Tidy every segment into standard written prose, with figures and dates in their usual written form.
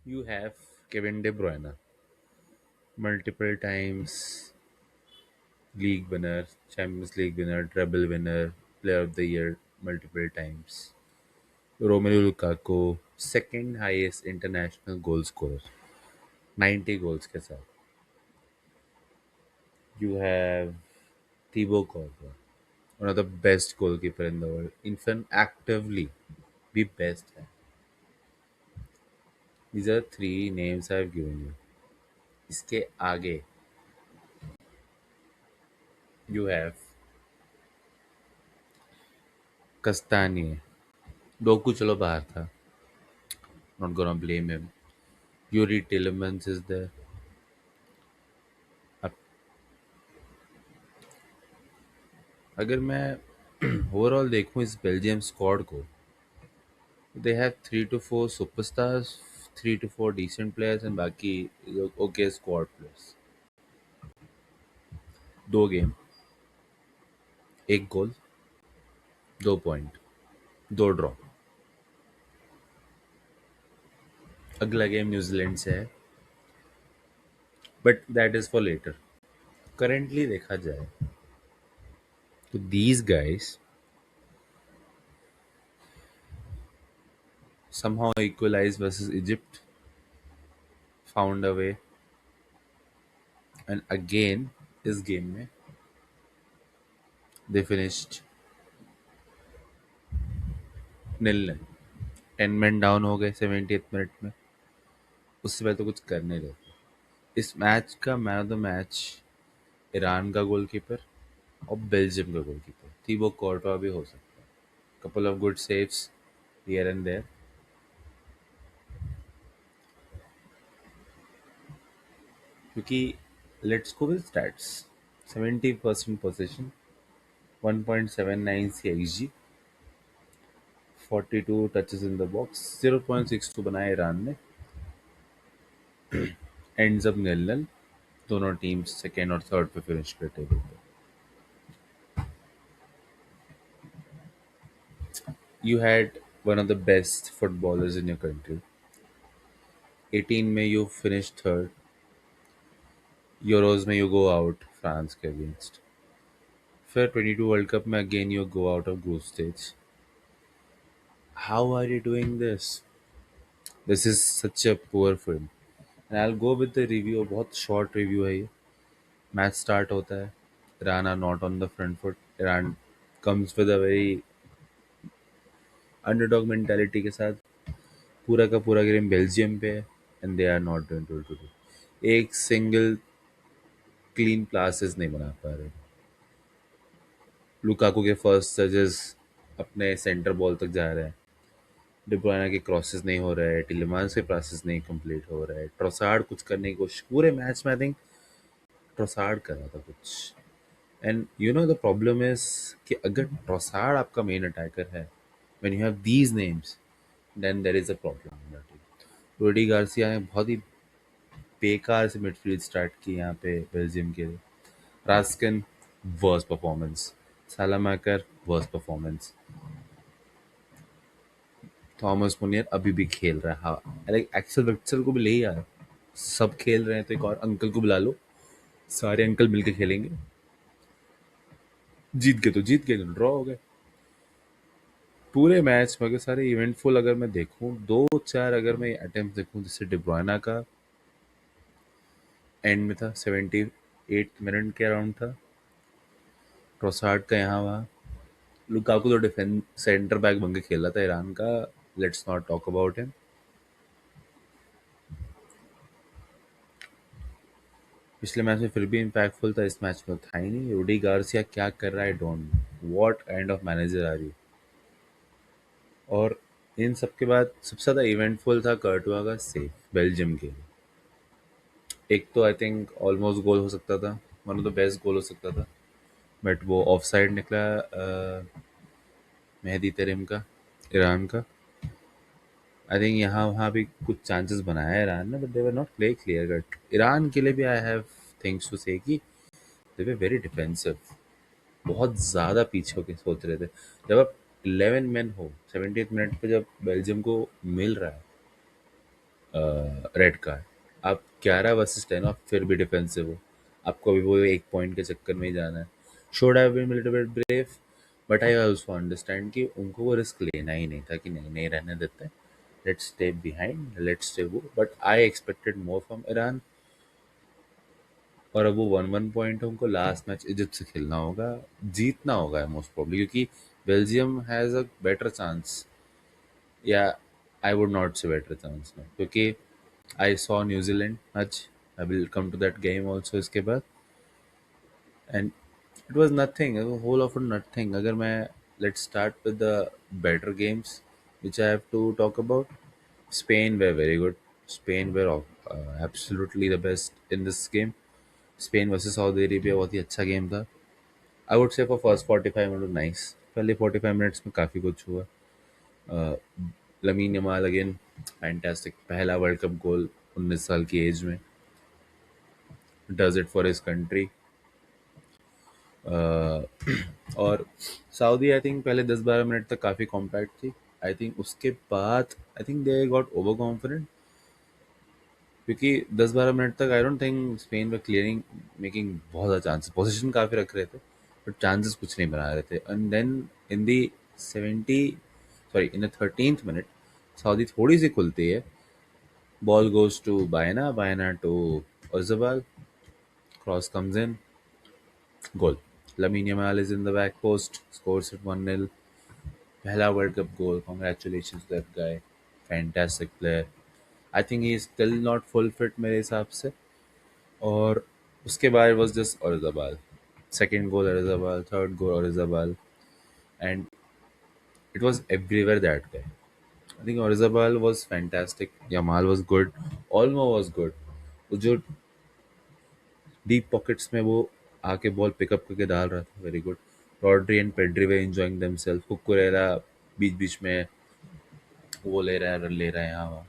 You have Kevin De Bruyne, multiple times league winner, Champions League winner, treble winner, player of the year multiple times. Romelu Lukaku, second highest international goal scorer, 90 goals के साथ. You have Thibaut Courtois, one of the best goalkeeper in the world. In fact, actively the best है. These are three names I've given you. इसके आगे you have Castagne. Docu चलो बाहर था. Not gonna blame him. Yuri Tillemans is there. अब अगर मैं overall देखूं इस बेल्जियम स्क्वाड को, they have 3 to 4 superstars, 3 to 4 decent players and बाकी ओके स्क्वाड प्लेयर्स. दो गेम, एक गोल, 2 पॉइंट, दो ड्रॉ. अगला गेम न्यूजीलैंड से है, but that is for later. Currently देखा जाए तो these guys somehow equalized versus Egypt, found a way, and again इस गेम में they finished nil nil. 10 men down हो गए 70th मिनट में. उससे पहले तो कुछ कर नहीं रहे थे. इस मैच का man of the match Iran का गोलकीपर और बेल्जियम का गोलकीपर थी. वो कोर्टवा भी हो सकता है. Couple of good saves here and there. क्योंकि let's go with stats. 70% position, 1.79 CXG, 42 touches in the box, 0.62 बनाया ईरान ने. Ends up nil nil. दोनों टीम्स सेकेंड और थर्ड पे फिनिश कर टेबल पे. You had one of the best footballers in your country. 18 में you finished third. Euros में you go out France के अगेंस्ट. फिर 22 वर्ल्ड कप में again you go out of group stage. How are you doing this? This is such a poor film. And I'll go with the review. बहुत short review है ये. Match start होता है. Iran are not on the front foot. Iran comes with a very underdog mentality के साथ. पूरा का पूरा गेम बेल्जियम पे है and they are not doing to do. एक सिंगल क्लीन क्लासेस नहीं बना पा रहे. लुकाकू के फर्स्ट सर्जेस अपने सेंटर बॉल तक जा रहे हैं. डिब्रोयना के क्रॉसेस नहीं हो रहे हैं. टिलेमांस के क्रॉसेस नहीं कंप्लीट हो रहे हैं. ट्रोसार्ड कुछ करने की कोशिश पूरे मैच में आई थिंक ट्रोसार्ड कर रहा था कुछ. And you know the problem is कि अगर ट्रोसार्ड आपका मेन अटैकर है, when you have these names, then there is a problem. Rudi Garcia ने बहुत ही बेकार से मिडफील्ड स्टार्ट की यहाँ पे बेल्जियम के लिए. Raskin worst performance. Saelemaekers worst performance. Thomas Meunier अभी भी खेल रहा है. हाँ, लाइक एक्सेल विक्सेल को भी ले ही आया. सब खेल रहे हैं तो एक और अंकल को बुला लो, सारे अंकल मिलके खेलेंगे. जीत गए तो जीत गए, ड्रॉ हो गए. पूरे मैच में अगर सारे इवेंटफुल अगर मैं देखूं, दो चार अगर मैं अटेम्प्ट देखूं, जैसे डिब्रोयना का एंड में था 78 मिनट के अराउंड था. ट्रोसार्ड का यहाँ वहाँ. लुकाकू तो डिफेंस सेंटर बैक बन के खेल रहा था ईरान का. Let's not talk about him. पिछले मैच में फिर भी इम्पैक्टफुल था, इस मैच में था ही नहीं. रूडी गार्सिया क्या कर रहा है, don't know. What kind of manager are you. और इन सब के बाद सबसे ज़्यादा इवेंटफुल था कर्टवा का सेव बेल्जियम के लिए. एक तो आई थिंक ऑलमोस्ट गोल हो सकता था, one of the best goal हो सकता था, बट वो ऑफ साइड निकला. मेहदी तरीम का, ईरान का. आई थिंक यहाँ वहाँ भी कुछ चांसेस बनाया ईरान ने, but they were not play clear cut. Iran के लिए भी आई हैव थिंग्स टू से कि दे वर वेरी डिफेंसिव. बहुत ज़्यादा पीछे होके सोच रहे थे. जब आप 11 मैन हो 70th मिनट पे, जब बेल्जियम को मिल रहा है रेड कार्ड। आप 11 वर्सेस 10 आप फिर भी डिफेंसिव हो, आपको अभी वो एक पॉइंट के चक्कर में ही जाना है। Should have been little bit brave, but I also understand कि उनको वो रिस्क लेना ही नहीं था कि नहीं नहीं रहने देते, let's stay behind, let's stay वो, but I expected more from Iran. और अब वो 1-1 पॉइंट है, उनको लास्ट मैच इजिप्ट से खेलना होगा, जीतना होगा मोस्ट प्रॉब्ली, क्योंकि Belgium has a better chance, या I would not say better chance ना, क्योंकि I saw New Zealand match, I will come to that game also इसके बाद, and it was nothing, whole of nothing. अगर मैं, let's start with the better games which I have to talk about. Spain were very good. Spain were absolutely the best in this game. Spain versus Saudi Arabia बहुत ही अच्छा game था। आई would से for first 45 minute nice, पहले 45 minutes में काफ़ी कुछ हुआ। Lamin Yamal again fantastic, पहला वर्ल्ड कप गोल 19 साल की एज में, does it for his country. और सऊदी आई थिंक पहले 10-12 मिनट तक काफ़ी कॉम्पैक्ट थी। आई थिंक उसके बाद I think they got over confident, क्योंकि 10-12 मिनट तक आई डोंट थिंक स्पेन में क्लियरिंग मेकिंग बहुत ज़्यादा चांसेस, पोजीशन काफ़ी रख रहे थे बट चांसेस कुछ नहीं बना रहे थे। And then in the 70, sorry in the 13th minute Saudi थोड़ी सी खुलती है, ball goes to Baena, Baena to Oyarzabal, cross comes in, goal. Lamine Yamal is in the back post, scores it 1-0, पहला world cup goal, congratulation that guy, fantastic player. I think he is still not full fit मेरे हिसाब से। और उसके बाद was just Oyarzabal, second goal Oyarzabal, third goal Oyarzabal, and it was everywhere that way. I think Oyarzabal was fantastic, Yamal was good, Olmo was good. वो जो deep pockets में वो आके बॉल पिकअप करके डाल रहा था, very good. Rodri and Pedri were enjoying themselves, Cucurella बीच बीच में वो ले रहा है, रन ले रहा है यहाँ वहाँ,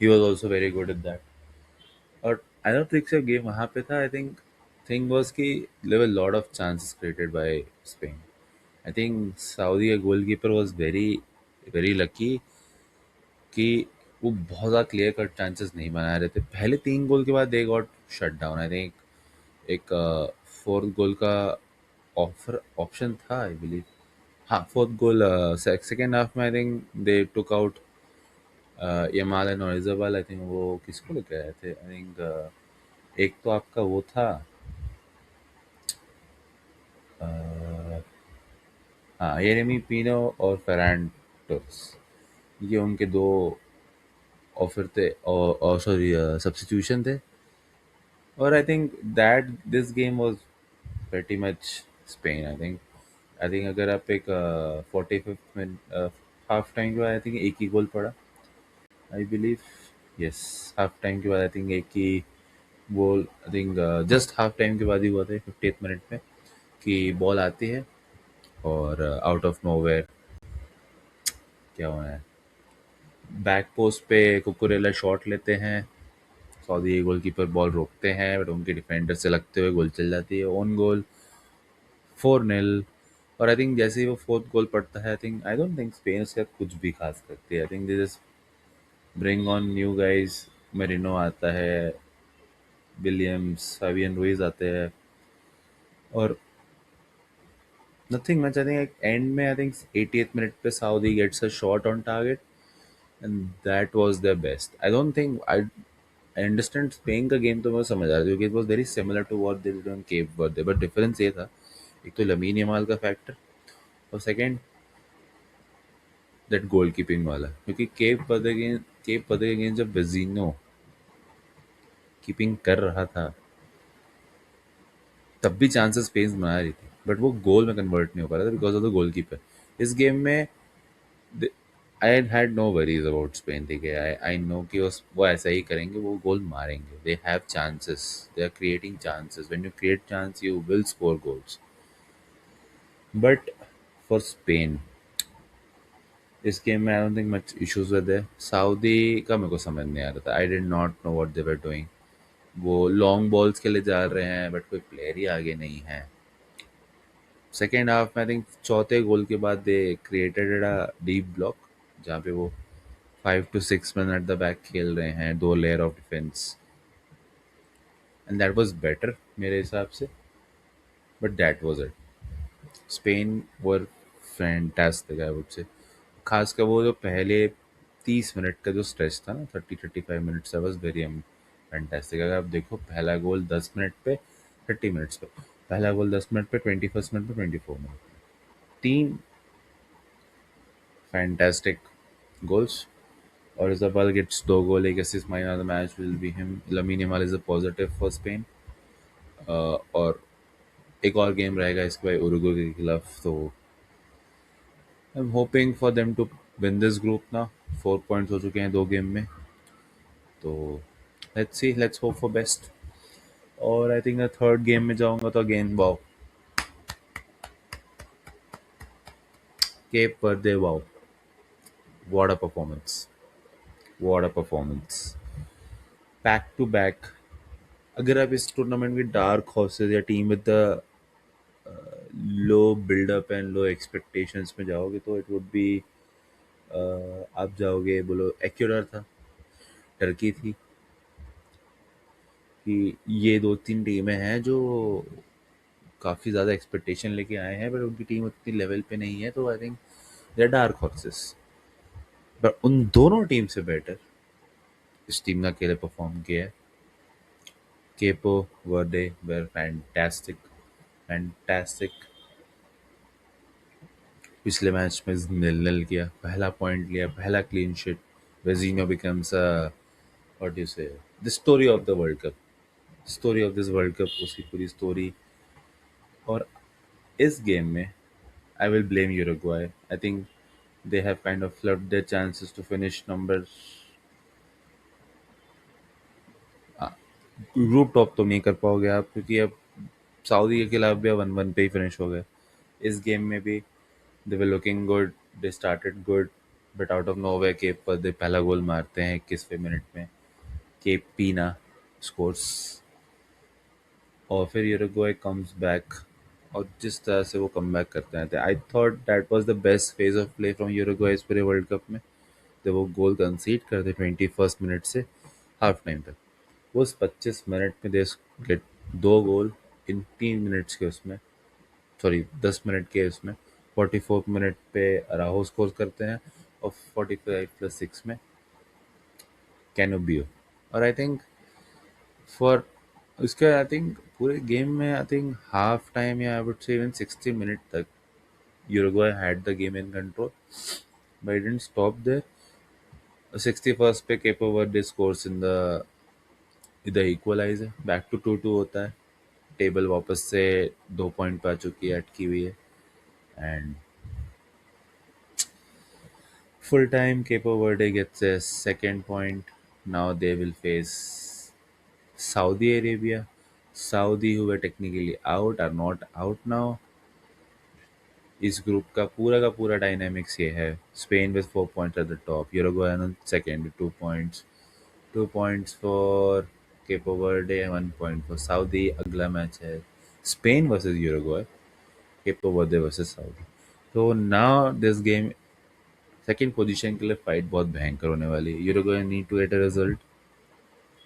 he was also very good in that. और I don't think so game वहाँ पे था। आई थिंक थिंग वाज कि there were lot of chances created by Spain. I think Saudi का goalkeeper was very very lucky कि वो बहुत ज़्यादा क्लियर कट चांसेस नहीं बना रहे थे। पहले 3 गोल के बाद they got shut down. I think एक फोर्थ गोल का ऑफर ऑप्शन था आई बिलीव। हाँ, फोर्थ गोल सेकेंड हाफ में I think they took out Yamal and Oyarzabal. I think वो किसको लेके आए थे, आई थिंक एक तो आपका वो था, अ, हाँ, येरेमी पिनो और फेरान टोर्रेस, ये उनके दो ऑफर थे, और सॉरी सब्स्टिट्यूशन थे। और I think that this game was pretty much Spain. I think अगर आप एक 45th मिनट हाफ टाइम के बाद आई थिंक एक ही गोल पड़ा, I believe, yes, half time के बाद आई थिंक एक ही goal, I think just half time के बाद ही हुआ था 50th मिनट में, कि बॉल आती है और आउट ऑफ नोवेयर क्या होना है, बैक पोस्ट पे कुकुरेला शॉट लेते हैं, सऊदी गोलकीपर बॉल रोकते हैं बट उनके डिफेंडर से लगते हुए गोल चल जाती है, ओन गोल, 4-0। और आई थिंक जैसे ही वो फोर्थ गोल पड़ता है, I think I don't think Spain उसके साथ कुछ भी खास करती है। I think they just bring on new guys, Merino आता है, विलियम्स, फाबियन रुइज आते हैं, और nothing much. I think end में आई थिंक 80th मिनट पे Saudi gets a shot on target and that was their best. I don't think I understand Spain का game तो मैं समझ आ रहा था, क्योंकि it was very similar to what they did on Cape Verde, but difference ये था, एक तो लमीन यमाल का फैक्टर, और सेकंड दैट गोल कीपिंग वाला, क्योंकि केप वर्दे के अगेंस्ट जब वेजिनो कीपिंग कर रहा था तब भी चांसेस स्पेन बना रही थी, बट वो गोल में कन्वर्ट नहीं हो पा रहा था because of the goalkeeper. इस गेम में I had no worries about Spain, ठीक है, आई नो कि वो ऐसा ही करेंगे, वो गोल मारेंगे, they have chances, they are creating chances, when you create chance you will score goals. But for Spain इस गेम में I don't think much issues with है। सऊदी का मेरे को समझ नहीं आ रहा था, I did not know what they were doing. वो लॉन्ग बॉल्स के लिए जा रहे हैं बट कोई प्लेयर ही आगे नहीं है। सेकेंड हाफ में आई थिंक चौथे गोल के बाद they created a deep block, जहाँ पे वो 5 to 6 men at the back खेल रहे हैं, दो layer of defence, and that was better मेरे हिसाब से, but that was it. Spain were fantastic I would से। खासकर वो जो पहले 30 मिनट का जो स्ट्रेच था ना, 30-35 मिनट्स, वाज वेरी फैंटास्टिक। अगर आप देखो, पहला गोल 10 मिनट पे, 30 मिनट्स पे, पहला गोल 10 मिनट पे, 21st मिनट पे, 24 मिनट पे, तीन fantastic goals. Orzabal gets Dogo, like assist my of the match will be him. Lamine Yamal is a positive for Spain. और एक और गेम रहेगा इसके भाई उरुग्वे के खिलाफ, तो I am hoping for them to win this group ना। 4 पॉइंट्स हो चुके हैं दो गेम में, तो let's see, let's hope for best. और आई थिंक थर्ड गेम में जाऊंगा तो again wow, Cape Verde, wow, what a performance, what a performance, back to back. अगर आप इस टूर्नामेंट की डार्क हॉर्सेस या team with the low buildup and low expectations में जाओगे तो इट वुड बी, आप जाओगे बोलो एक्यूरर था, टर्की थी, कि ये दो तीन टीमें हैं जो काफ़ी ज़्यादा एक्सपेक्टेशन लेके आए हैं, बट उनकी टीम उतनी लेवल पे नहीं है, तो I think they are dark horses. But उन दोनों टीम से बेटर इस टीम ने अकेले परफॉर्म किया है। Cape Verde were fantastic, fantastic. पिछले मैच में नील नील किया, पहला पॉइंट लिया, पहला क्लीन शीट। वेजिनो becomes a, what you say, the story of the World Cup, story of this world Cup, उसकी पूरी स्टोरी। और इस गेम में I will blame Uruguay. I think they have kind of flubbed their chances to finish number, group top तो नहीं कर पाओगे आप, क्योंकि अब सऊदी के खिलाफ भी 1-1 पे ही फिनिश हो गए। इस गेम में भी they were looking good, they started good, but out of nowhere Cape पर दे पहला गोल मारते हैं 21वें मिनट में। केप पीना स्कोर्स, और फिर यूरुग्वाई कम्स बैक, और जिस तरह से वो कम बैक करते हैं, I thought that was the best phase of play from यूरुग्वाई इस पूरे वर्ल्ड कप में। जब वो गोल कंसीड करते 21st मिनट से हाफ टाइम तक, उस 25 मिनट में दे गेट दो गोल इन 3 मिनट्स के उसमें, सॉरी 10 मिनट के उसमें। 44 मिनट पे अराहो स्कोर करते हैं, और 45+6 में कैनोबियो। और आई थिंक फॉर उसके, आई थिंक पूरे गेम में, आई थिंक हाफ टाइम या I would say even 60 minute तक Uruguay had the game in control, but it didn't stop there. 61st पे Cape Verde scores in the इधर equaliser, back to 2-2 होता है। Table वापस से 2 point पे आ चुकी है, अटकी हुई है, and full time Cape Verde gets a second point. Now they will face Saudi Arabia. Saudi, who were technically out, are not out now. इस ग्रुप का पूरा डायनामिक्स ये है। Spain with 4 points at the top, Uruguay on second with 2 points, 2 points for Cape Verde and 1 point for Saudi. अगला match है Spain versus Uruguay, Cape Verde versus Saudi. तो now this game, second position के लिए fight बहुत भयंकर होने वाली है। Uruguay need to get a result,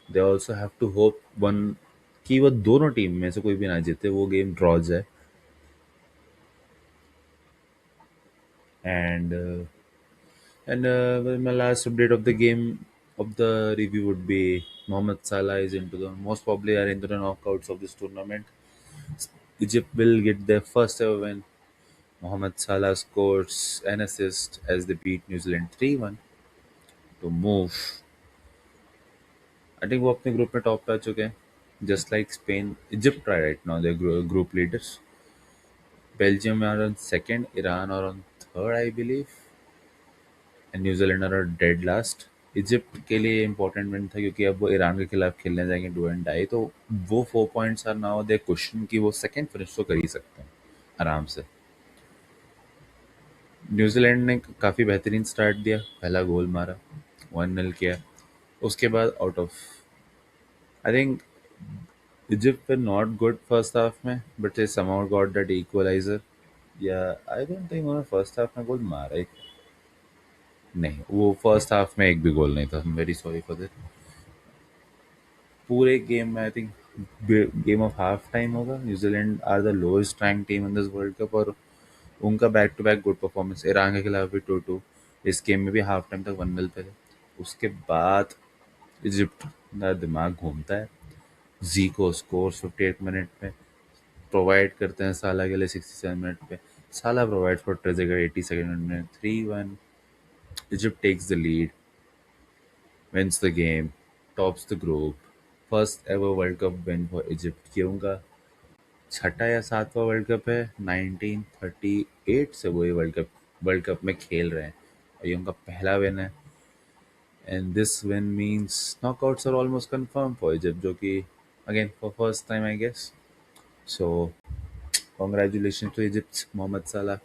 they also have to hope one, कि वो दोनों टीम में से कोई भी ना जीते, वो गेम ड्रॉ जाए। And my last update of the game of the review would be Mohamed Salah is into the, most probably are into the knockouts of this tournament. Egypt will get their first ever win. Mohamed Salah scores an assist as they beat New Zealand 3-1 to move. I think वो अपने group में top पे आ चुके हैं, just like Spain. Egypt are right now, they're group leaders. Belgium are on second, Iran are on third, I believe, and New Zealand are dead last. Egypt के लिए important win था, क्योंकि अब वो ईरान के खिलाफ खेलने जाएंगे डू एंड डाई, तो वो 4 points are now the question कि वो सेकंड फिनिश तो कर ही सकते हैं आराम से। न्यूजीलैंड ने काफ़ी बेहतरीन स्टार्ट दिया, पहला गोल मारा, 1-0 किया। उसके बाद out of, I think Egypt were not good first half में, but they somehow got that equaliser. या आई डोंट थिंक उन्होंने फर्स्ट हाफ में गोल मारा ही था। नहीं, वो फर्स्ट हाफ में एक भी गोल नहीं था। Very sorry for that. पूरे गेम में I think game of half time होगा, New Zealand are the lowest rank team in this world cup, और उनका back to back good performance, Iran के खिलाफ भी 2-2, इस गेम में भी हाफ टाइम तक 1-0 पे थे। उसके बाद इजिप्ट का दिमाग घूमता है, जी को स्कोर 58 मिनट में प्रोवाइड करते हैं साला के लिए 67 मिनट पे, साला प्रोवाइड फॉर ट्रेजेगर 82nd मिनट में 3-1। Egypt takes the lead, wins the game, tops the group, first ever world cup win for Egypt. ये उनका छठा या सातवां वर्ल्ड कप है, 1938 से वो ये वर्ल्ड कप में खेल रहे हैं, और ये उनका पहला विन है। And this win means knockouts are almost confirm for Egypt, जो कि again for first time I guess. So congratulation to Egypt, Mohamed Salah,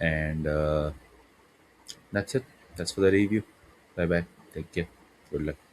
and that's it, that's for the review. Bye bye, take care, good luck.